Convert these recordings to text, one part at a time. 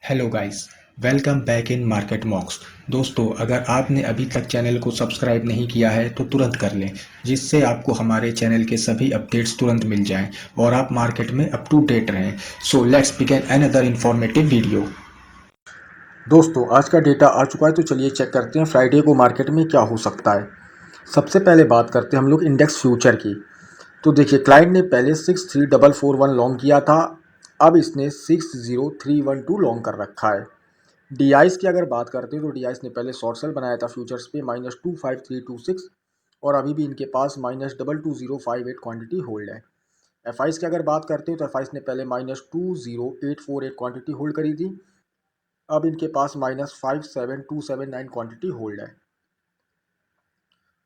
Hello guys, welcome back in market मॉक्स। दोस्तों, अगर आपने अभी तक चैनल को सब्सक्राइब नहीं किया है तो तुरंत कर लें, जिससे आपको हमारे चैनल के सभी अपडेट्स तुरंत मिल जाएं और आप मार्केट में अप टू डेट रहें। So let's begin another informative video. दोस्तों, आज का डेटा आ चुका है तो चलिए चेक करते हैं फ्राइडे को मार्केट में क्या हो सकता है। सबसे पहले बात करते हैं हम लोग इंडेक्स फ्यूचर की। तो देखिए, क्लाइंट ने पहले 63441 लॉन्ग किया था, अब इसने 60312 लॉन्ग कर रखा है। डीआईस की अगर बात करते हैं तो डीआईस ने पहले शॉर्ट सेल बनाया था फ्यूचर्स पे -25326 और अभी भी इनके पास -22058 क्वांटिटी होल्ड है। एफआईस की अगर बात करते हैं तो एफआईस ने पहले -20848 क्वांटिटी होल्ड करी थी, अब इनके पास -57279 क्वांटिटी होल्ड है।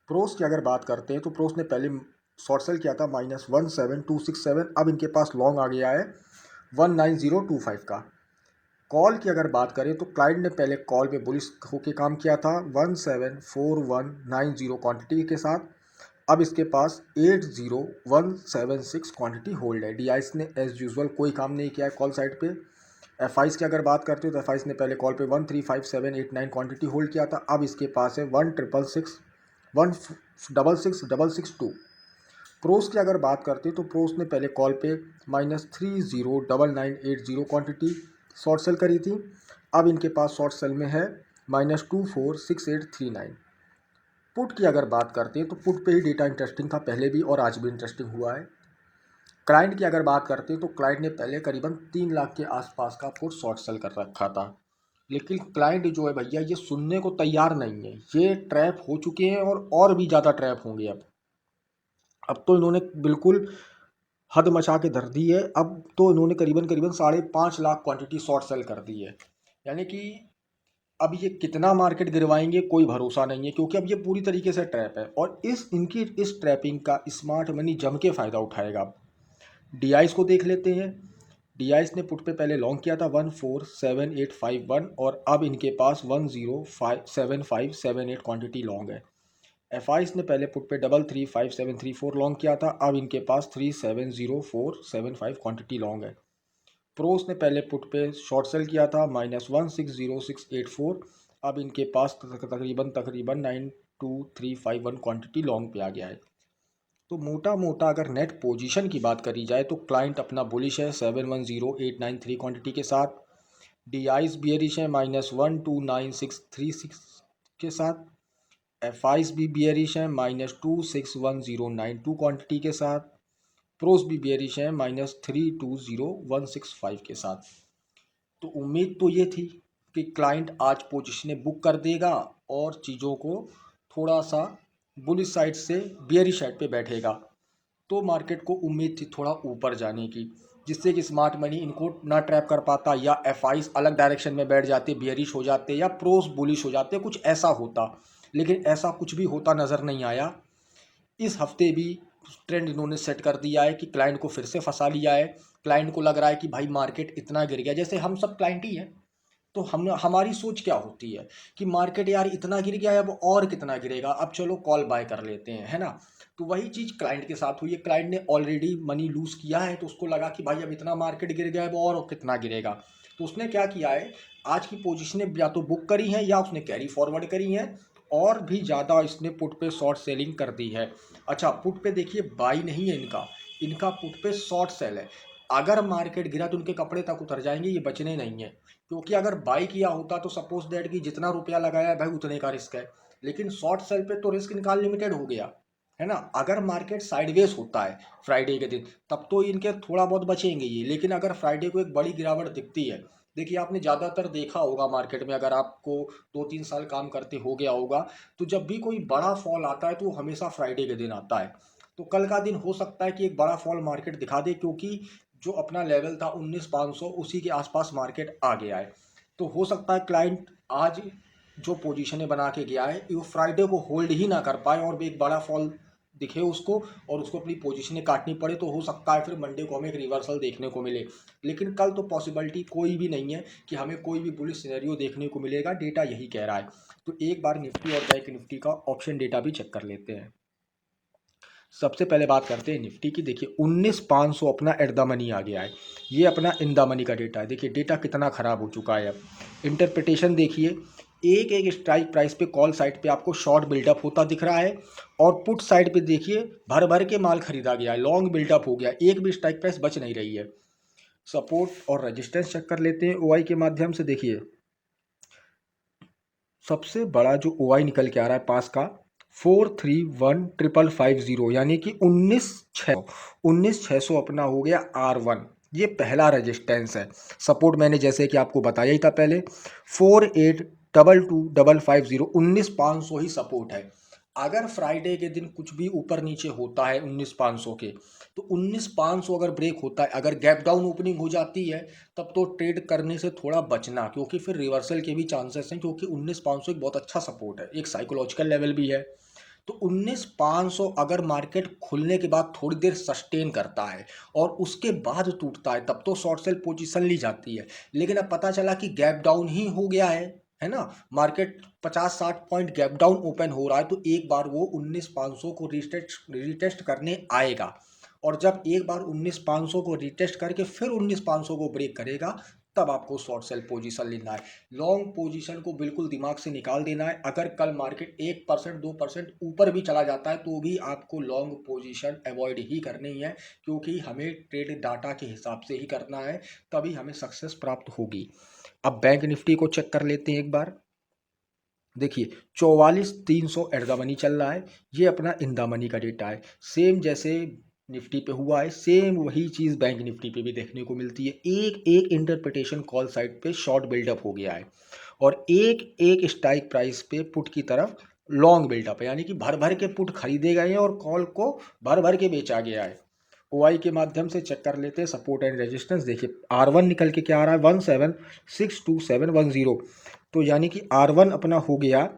प्रोस की अगर बात करते हैं तो प्रोस ने पहले शॉर्ट सेल किया था -17267, अब इनके पास लॉन्ग आ गया है 19025 का। कॉल की अगर बात करें तो क्लाइंट ने पहले कॉल पे बुलिश होके काम किया था 174190 क्वांटिटी के साथ, अब इसके पास 80176 क्वांटिटी होल्ड है। डीआईस ने एज यूजुअल कोई काम नहीं किया है कॉल साइड पे। एफआईस की अगर बात करते हो तो एफआईस ने पहले कॉल पे 135789 क्वांटिटी होल्ड किया था, अब इसके पास है 16661662। प्रोस की अगर बात करते हैं तो प्रोस ने पहले कॉल पे -309980 क्वांटिटी शॉर्ट सेल करी थी, अब इनके पास शॉर्ट सेल में है -246839। पुट की अगर बात करते हैं तो पुट पे ही डेटा इंटरेस्टिंग था पहले भी और आज भी इंटरेस्टिंग हुआ है। क्लाइंट की अगर बात करते हैं तो क्लाइंट ने पहले करीबन 3 लाख के आसपास का पुट शॉर्ट सेल कर रखा था, लेकिन क्लाइंट जो है भैया ये सुनने को तैयार नहीं है। ये ट्रैप हो चुके हैं और भी ज़्यादा ट्रैप होंगे। अब तो इन्होंने बिल्कुल हद मचा के धर दी है। अब तो इन्होंने करीबन करीबन 5.5 लाख क्वांटिटी शॉर्ट सेल कर दी है, यानी कि अब ये कितना मार्केट गिरवाएंगे कोई भरोसा नहीं है, क्योंकि अब ये पूरी तरीके से ट्रैप है और इस ट्रैपिंग का स्मार्ट मनी जम के फ़ायदा उठाएगा। अब डीआईस को देख लेते हैं। डीआईस ने पुट पे पहले लॉन्ग किया था 147851 और अब इनके पास 107578 क्वांटिटी लॉन्ग है। एफआईस ने पहले पुट पे 335734 लॉन्ग किया था, अब इनके पास 370475 क्वांटिटी लॉन्ग है। प्रोस ने पहले पुट पे शॉर्ट सेल किया था -160684, अब इनके पास तकरीबन तकरीबन 92351 क्वांटिटी लॉन्ग पे आ गया है। तो मोटा मोटा अगर नेट पोजीशन की बात करी जाए तो क्लाइंट अपना बुलिश है 710893 क्वांटिटी के साथ, डीआईस बियरिश है -129636 के साथ, एफआईस भी बियरिश है -261092 क्वांटिटी के साथ, प्रोस भी बियरिश है -320165 के साथ। तो उम्मीद तो ये थी कि क्लाइंट आज पोजीशनें बुक कर देगा और चीज़ों को थोड़ा सा बुलिश साइड से बियरिश साइड पे बैठेगा, तो मार्केट को उम्मीद थी थोड़ा ऊपर जाने की, जिससे कि स्मार्ट मनी इनको ना ट्रैप कर पाता या एफआईस अलग डायरेक्शन में बैठ जाते, बियरिश हो जाते या प्रोस बुलिश हो जाते, कुछ ऐसा होता। लेकिन ऐसा कुछ भी होता नज़र नहीं आया। इस हफ्ते भी ट्रेंड इन्होंने सेट कर दिया है कि क्लाइंट को फिर से फंसा लिया है। क्लाइंट को लग रहा है कि भाई मार्केट इतना गिर गया, जैसे हम सब क्लाइंट ही हैं, तो हम हमारी सोच क्या होती है कि मार्केट यार इतना गिर गया है, अब और कितना गिरेगा, अब चलो कॉल बाय कर लेते हैं, है ना। तो वही चीज़ क्लाइंट के साथ हुई है। क्लाइंट ने ऑलरेडी मनी लूज किया है तो उसको लगा कि भाई अब इतना मार्केट गिर गया है, अब और कितना गिरेगा। तो उसने क्या किया है, आज की पोजीशनें या तो बुक करी हैं या उसने कैरी फॉरवर्ड करी हैं, और भी ज़्यादा इसने पुट पे शॉर्ट सेलिंग कर दी है। अच्छा, पुट पे देखिए बाई नहीं है इनका, इनका पुट पे शॉर्ट सेल है। अगर मार्केट गिरा तो उनके कपड़े तक उतर जाएंगे, ये बचने नहीं है। क्योंकि अगर बाई किया होता तो सपोज दैट कि जितना रुपया लगाया है भाई उतने का रिस्क है, लेकिन शॉर्ट सेल पे तो रिस्क इनका लिमिटेड हो गया, है ना। अगर मार्केट साइडवेज होता है फ्राइडे के दिन तब तो इनके थोड़ा बहुत बचेंगे ये, लेकिन अगर फ्राइडे को एक बड़ी गिरावट दिखती है, देखिए आपने ज़्यादातर देखा होगा मार्केट में, अगर आपको 2-3 साल काम करते हो गया होगा, तो जब भी कोई बड़ा फॉल आता है तो वो हमेशा फ्राइडे के दिन आता है। तो कल का दिन हो सकता है कि एक बड़ा फॉल मार्केट दिखा दे, क्योंकि जो अपना लेवल था 19,500 उसी के आसपास मार्केट आ गया है। तो हो सकता है क्लाइंट आज जो पोजीशनें बना के गया है वो फ्राइडे को होल्ड ही ना कर पाए और भी एक बड़ा फॉल दिखे उसको और उसको अपनी पोजीशनें काटनी पड़े, तो हो सकता है फिर मंडे को हमें एक रिवर्सल देखने को मिले। लेकिन कल तो पॉसिबिलिटी कोई भी नहीं है कि हमें कोई भी बुलिश सिनेरियो देखने को मिलेगा, डेटा यही कह रहा है। तो एक बार निफ्टी और बैंक निफ्टी का ऑप्शन डेटा भी चेक कर लेते हैं। सबसे पहले बात करते हैं निफ्टी की। देखिए 19,500 अपना एट द मनी आ गया है, ये अपना इन द मनी का डेटा है। देखिए डेटा कितना ख़राब हो चुका है। अब इंटरप्रिटेशन देखिए, एक एक स्ट्राइक प्राइस पे कॉल साइड पे आपको शॉर्ट बिल्डअप होता दिख रहा है, और पुट साइड पे देखिए भर भर के माल खरीदा गया है, लॉन्ग बिल्डअप हो गया, एक भी स्ट्राइक प्राइस बच नहीं रही है। सपोर्ट और रेजिस्टेंस चेक कर लेते हैं ओआई के माध्यम से। देखिए सबसे बड़ा जो ओआई निकल के आ रहा है पास का 431,550, यानी कि 19,600 अपना हो गया R1। ये पहला रेजिस्टेंस है। सपोर्ट मैंने जैसे कि आपको बताया ही था पहले, 48,22,550, 19,500 ही सपोर्ट है। अगर फ्राइडे के दिन कुछ भी ऊपर नीचे होता है 19,500 के, तो 19,500 अगर ब्रेक होता है, अगर गैप डाउन ओपनिंग हो जाती है, तब तो ट्रेड करने से थोड़ा बचना, क्योंकि फिर रिवर्सल के भी चांसेस हैं, क्योंकि 19,500 एक बहुत अच्छा सपोर्ट है, एक साइकोलॉजिकल लेवल भी है। तो 19,500 अगर मार्केट खुलने के बाद थोड़ी देर सस्टेन करता है और उसके बाद टूटता है, तब तो शॉर्ट सेल पोजीशन ली जाती है। लेकिन अब पता चला कि गैप डाउन ही हो गया है ना, market 50-60 point gap down open हो रहा है, तो एक बार वो 19,500 को रिटेस्ट करने आएगा। और जब एक बार 19,500 को रिटेस्ट करके फिर 19,500 को ब्रेक करेगा, तब आपको शॉर्ट सेल पोजीशन लेना है। लॉन्ग पोजीशन को बिल्कुल दिमाग से निकाल देना है। अगर कल मार्केट 1% 2% ऊपर भी चला जाता है, तो भी आपको लॉन्ग पोजीशन अवॉइड ही करनी है, क्योंकि हमें ट्रेड डाटा के हिसाब से ही करना है, तभी हमें सक्सेस प्राप्त होगी। अब बैंक निफ्टी को चेक कर लेते हैं एक बार। देखिए 44,300 एट द मनी चल रहा है, ये अपना इन द मनी का डेटा है। सेम जैसे निफ्टी पे हुआ है, सेम वही चीज़ बैंक निफ्टी पे भी देखने को मिलती है। एक एक इंटरप्रिटेशन कॉल साइड पे शॉर्ट बिल्डअप हो गया है, और एक एक स्ट्राइक प्राइस पे पुट की तरफ लॉन्ग बिल्डअप है, यानी कि भर भर के पुट खरीदे गए हैं और कॉल को भर भर के बेचा गया है। ओआई के माध्यम से चेक कर लेते हैं सपोर्ट एंड रेजिस्टेंस। देखिए R1 निकल के क्या आ रहा है, 1762,710, तो यानी कि R1 अपना हो गया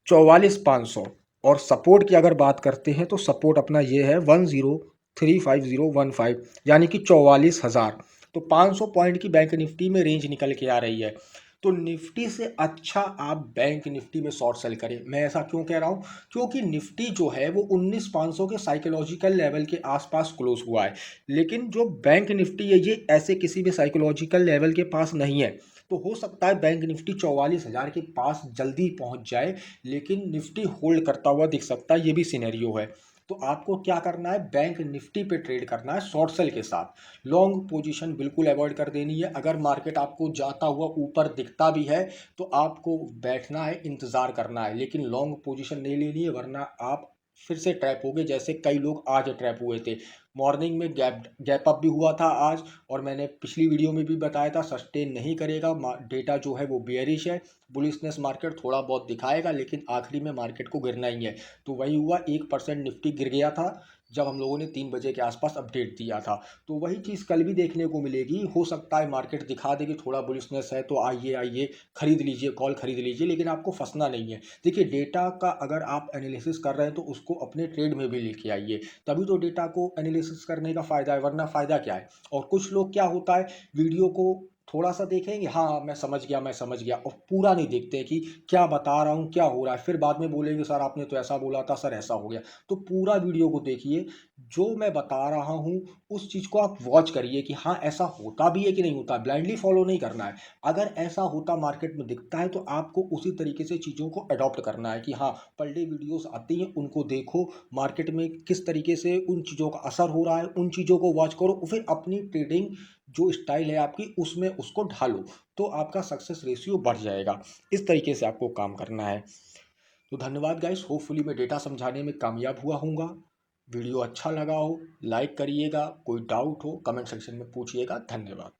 44,500। और सपोर्ट की अगर बात करते हैं तो सपोर्ट अपना ये है 10,35015, यानी कि 44,000। तो 500 पॉइंट की बैंक निफ्टी में रेंज निकल के आ रही है। तो निफ्टी से अच्छा आप बैंक निफ्टी में शॉर्ट सेल करें। मैं ऐसा क्यों कह रहा हूँ, क्योंकि निफ्टी जो है वो 19,500 के साइकोलॉजिकल लेवल के आसपास क्लोज हुआ है, लेकिन जो बैंक निफ्टी है ये ऐसे किसी भी साइकोलॉजिकल लेवल के पास नहीं है। तो हो सकता है बैंक निफ्टी 44,000 के पास जल्दी पहुंच जाए, लेकिन निफ्टी होल्ड करता हुआ दिख सकता है, ये भी सिनेरियो है। तो आपको क्या करना है, बैंक निफ्टी पे ट्रेड करना है शॉर्ट सेल के साथ। लॉन्ग पोजीशन बिल्कुल अवॉइड कर देनी है। अगर मार्केट आपको जाता हुआ ऊपर दिखता भी है, तो आपको बैठना है, इंतज़ार करना है, लेकिन लॉन्ग पोजीशन नहीं लेनी है, वरना आप फिर से ट्रैप हो गए, जैसे कई लोग आज ट्रैप हुए थे। मॉर्निंग में गैप अप भी हुआ था आज, और मैंने पिछली वीडियो में भी बताया था सस्टेन नहीं करेगा, डेटा जो है वो बेयरिश है। बुलिशनेस मार्केट थोड़ा बहुत दिखाएगा, लेकिन आखिरी में मार्केट को गिरना ही है। तो वही हुआ, 1% निफ्टी गिर गया था जब हम लोगों ने 3 बजे के आसपास अपडेट दिया था। तो वही चीज़ कल भी देखने को मिलेगी। हो सकता है मार्केट दिखा दे कि थोड़ा बुलिशनेस है, तो आइए आइए खरीद लीजिए, कॉल खरीद लीजिए, लेकिन आपको फंसना नहीं है। देखिए डेटा का अगर आप एनालिसिस कर रहे हैं, तो उसको अपने ट्रेड में भी लेके आइए, तभी तो डेटा को एनालिसिस करने का फ़ायदा है, वरना फ़ायदा क्या है। और कुछ लोग क्या होता है, वीडियो को थोड़ा सा देखेंगे, हाँ मैं समझ गया मैं समझ गया, और पूरा नहीं देखते कि क्या बता रहा हूँ क्या हो रहा है, फिर बाद में बोलेंगे सर आपने तो ऐसा बोला था, सर ऐसा हो गया। तो पूरा वीडियो को देखिए, जो मैं बता रहा हूँ उस चीज़ को आप वॉच करिए कि हाँ ऐसा होता भी है कि नहीं होता। ब्लाइंडली फॉलो नहीं करना है। अगर ऐसा होता मार्केट में दिखता है, तो आपको उसी तरीके से चीज़ों को अडॉप्ट करना है कि हाँ पर डे वीडियोस आती हैं, उनको देखो, मार्केट में किस तरीके से उन चीज़ों का असर हो रहा है, उन चीज़ों को वॉच करो, फिर अपनी ट्रेडिंग जो स्टाइल है आपकी उसमें उसको ढालो, तो आपका सक्सेस रेशियो बढ़ जाएगा। इस तरीके से आपको काम करना है। तो धन्यवाद गाइस, होपफुली मैं डेटा समझाने में कामयाब हुआ हूँगा। वीडियो अच्छा लगा हो लाइक करिएगा, कोई डाउट हो कमेंट सेक्शन में पूछिएगा। धन्यवाद।